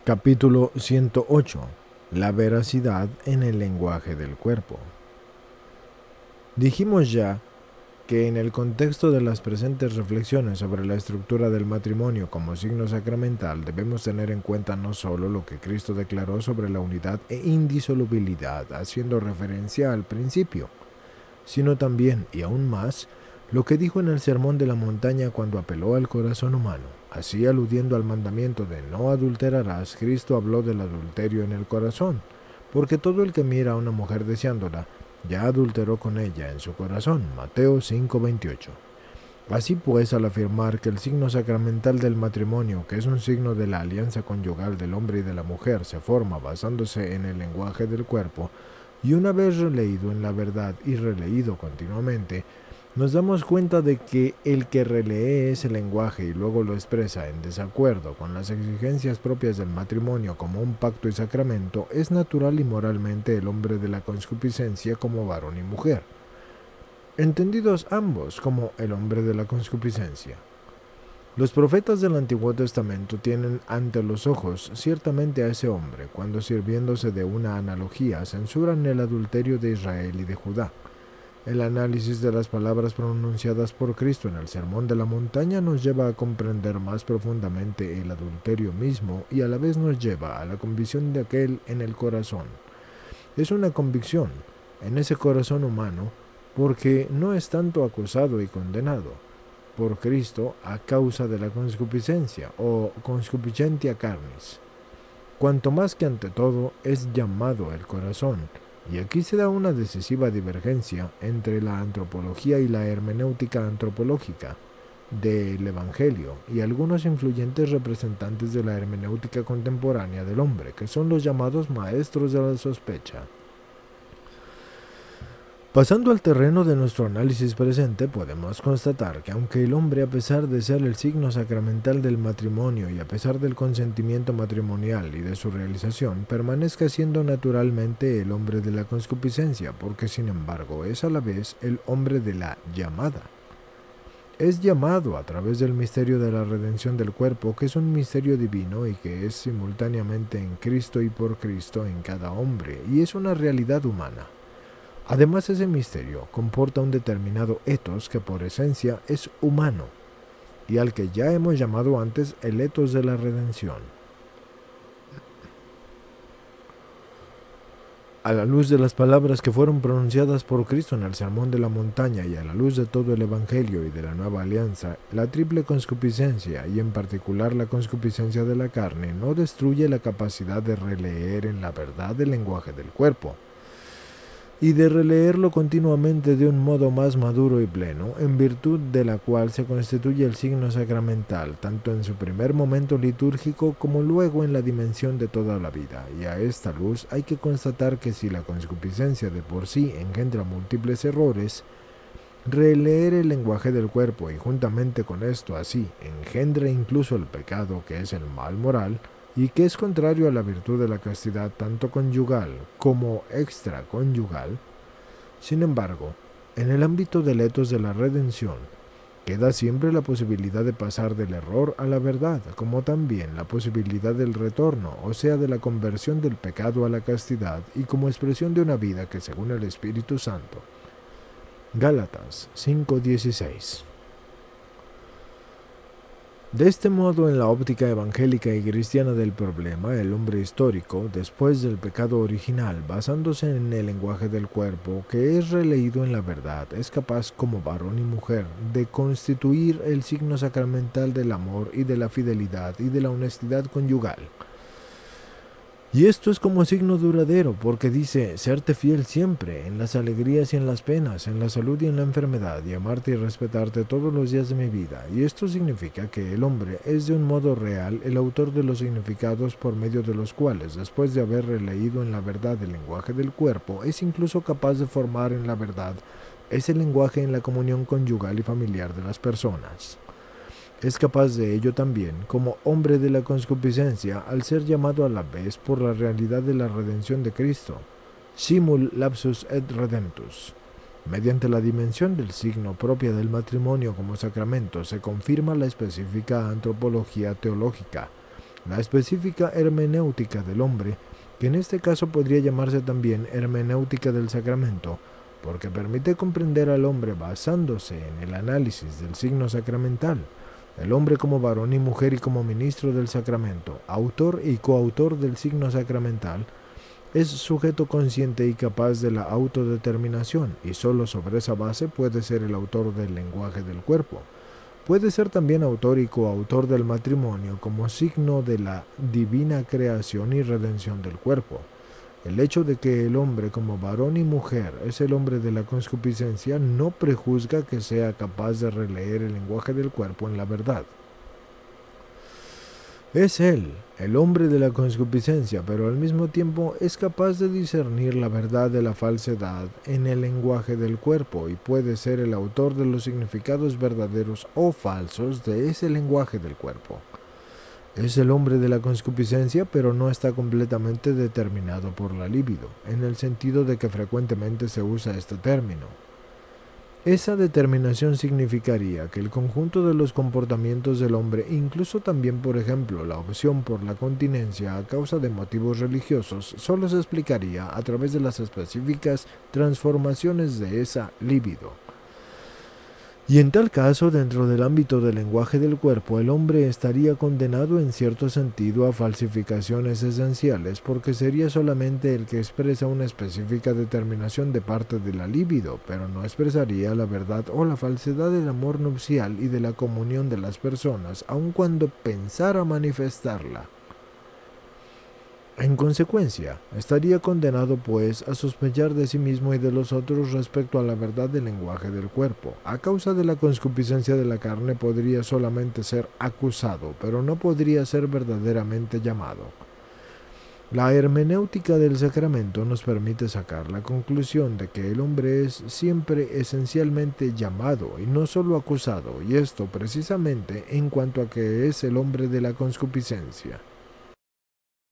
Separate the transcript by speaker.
Speaker 1: Capítulo 108. La veracidad en el lenguaje del cuerpo. Dijimos ya que en el contexto de las presentes reflexiones sobre la estructura del matrimonio como signo sacramental debemos tener en cuenta no solo lo que Cristo declaró sobre la unidad e indisolubilidad, haciendo referencia al principio, sino también, y aún más, lo que dijo en el Sermón de la Montaña cuando apeló al corazón humano. Así, aludiendo al mandamiento de no adulterarás, Cristo habló del adulterio en el corazón, porque todo el que mira a una mujer deseándola, ya adulteró con ella en su corazón. Mateo 5:28. Así pues, al afirmar que el signo sacramental del matrimonio, que es un signo de la alianza conyugal del hombre y de la mujer, se forma basándose en el lenguaje del cuerpo, y una vez releído en la verdad y releído continuamente, nos damos cuenta de que el que relee ese lenguaje y luego lo expresa en desacuerdo con las exigencias propias del matrimonio como un pacto y sacramento es natural y moralmente el hombre de la concupiscencia como varón y mujer, entendidos ambos como el hombre de la concupiscencia. Los profetas del Antiguo Testamento tienen ante los ojos ciertamente a ese hombre cuando, sirviéndose de una analogía, censuran el adulterio de Israel y de Judá. El análisis de las palabras pronunciadas por Cristo en el Sermón de la Montaña nos lleva a comprender más profundamente el adulterio mismo y a la vez nos lleva a la convicción de aquel en el corazón. Es una convicción en ese corazón humano porque no es tanto acusado y condenado por Cristo a causa de la concupiscencia o concupiscentia carnis, cuanto más que ante todo es llamado el corazón. Y aquí se da una decisiva divergencia entre la antropología y la hermenéutica antropológica del Evangelio y algunos influyentes representantes de la hermenéutica contemporánea del hombre, que son los llamados maestros de la sospecha. Pasando al terreno de nuestro análisis presente, podemos constatar que aunque el hombre, a pesar de ser el signo sacramental del matrimonio y a pesar del consentimiento matrimonial y de su realización, permanezca siendo naturalmente el hombre de la concupiscencia, porque sin embargo es a la vez el hombre de la llamada. Es llamado a través del misterio de la redención del cuerpo, que es un misterio divino y que es simultáneamente en Cristo y por Cristo en cada hombre, y es una realidad humana. Además, ese misterio comporta un determinado etos que por esencia es humano, y al que ya hemos llamado antes el etos de la redención. A la luz de las palabras que fueron pronunciadas por Cristo en el Sermón de la Montaña y a la luz de todo el Evangelio y de la Nueva Alianza, la triple concupiscencia, y en particular la concupiscencia de la carne, no destruye la capacidad de releer en la verdad el lenguaje del cuerpo, y de releerlo continuamente de un modo más maduro y pleno, en virtud de la cual se constituye el signo sacramental, tanto en su primer momento litúrgico como luego en la dimensión de toda la vida. Y a esta luz hay que constatar que si la concupiscencia de por sí engendra múltiples errores, releer el lenguaje del cuerpo y juntamente con esto así engendra incluso el pecado, que es el mal moral, y que es contrario a la virtud de la castidad tanto conyugal como extraconyugal. Sin embargo, en el ámbito del etos de la redención, queda siempre la posibilidad de pasar del error a la verdad, como también la posibilidad del retorno, o sea, de la conversión del pecado a la castidad, y como expresión de una vida que según el Espíritu Santo. Gálatas 5:16. De este modo, en la óptica evangélica y cristiana del problema, el hombre histórico, después del pecado original, basándose en el lenguaje del cuerpo, que es releído en la verdad, es capaz, como varón y mujer, de constituir el signo sacramental del amor y de la fidelidad y de la honestidad conyugal. Y esto es como signo duradero, porque dice, serte fiel siempre, en las alegrías y en las penas, en la salud y en la enfermedad, y amarte y respetarte todos los días de mi vida. Y esto significa que el hombre es de un modo real el autor de los significados por medio de los cuales, después de haber releído en la verdad el lenguaje del cuerpo, es incluso capaz de formar en la verdad ese lenguaje en la comunión conyugal y familiar de las personas. Es capaz de ello también como hombre de la concupiscencia al ser llamado a la vez por la realidad de la redención de Cristo, simul lapsus et redemptus. Mediante la dimensión del signo propia del matrimonio como sacramento se confirma la específica antropología teológica, La específica hermenéutica del hombre, que en este caso podría llamarse también hermenéutica del sacramento, porque permite comprender al hombre basándose en el análisis del signo sacramental, el hombre como varón y mujer y como ministro del sacramento, autor y coautor del signo sacramental, es sujeto consciente y capaz de la autodeterminación, y solo sobre esa base puede ser el autor del lenguaje del cuerpo. Puede ser también autor y coautor del matrimonio como signo de la divina creación y redención del cuerpo. El hecho de que el hombre como varón y mujer es el hombre de la concupiscencia no prejuzga que sea capaz de releer el lenguaje del cuerpo en la verdad. Es él, el hombre de la concupiscencia, pero al mismo tiempo es capaz de discernir la verdad de la falsedad en el lenguaje del cuerpo y puede ser el autor de los significados verdaderos o falsos de ese lenguaje del cuerpo. Es el hombre de la concupiscencia, pero no está completamente determinado por la libido, en el sentido de que frecuentemente se usa este término. Esa determinación significaría que el conjunto de los comportamientos del hombre, incluso también por ejemplo la opción por la continencia a causa de motivos religiosos, solo se explicaría a través de las específicas transformaciones de esa libido. Y en tal caso, dentro del ámbito del lenguaje del cuerpo, el hombre estaría condenado en cierto sentido a falsificaciones esenciales, porque sería solamente el que expresa una específica determinación de parte de la libido, pero no expresaría la verdad o la falsedad del amor nupcial y de la comunión de las personas, aun cuando pensara manifestarla. En consecuencia, estaría condenado pues a sospechar de sí mismo y de los otros respecto a la verdad del lenguaje del cuerpo. A causa de la concupiscencia de la carne podría solamente ser acusado, pero no podría ser verdaderamente llamado. La hermenéutica del sacramento nos permite sacar la conclusión de que el hombre es siempre esencialmente llamado y no solo acusado, y esto precisamente en cuanto a que es el hombre de la concupiscencia.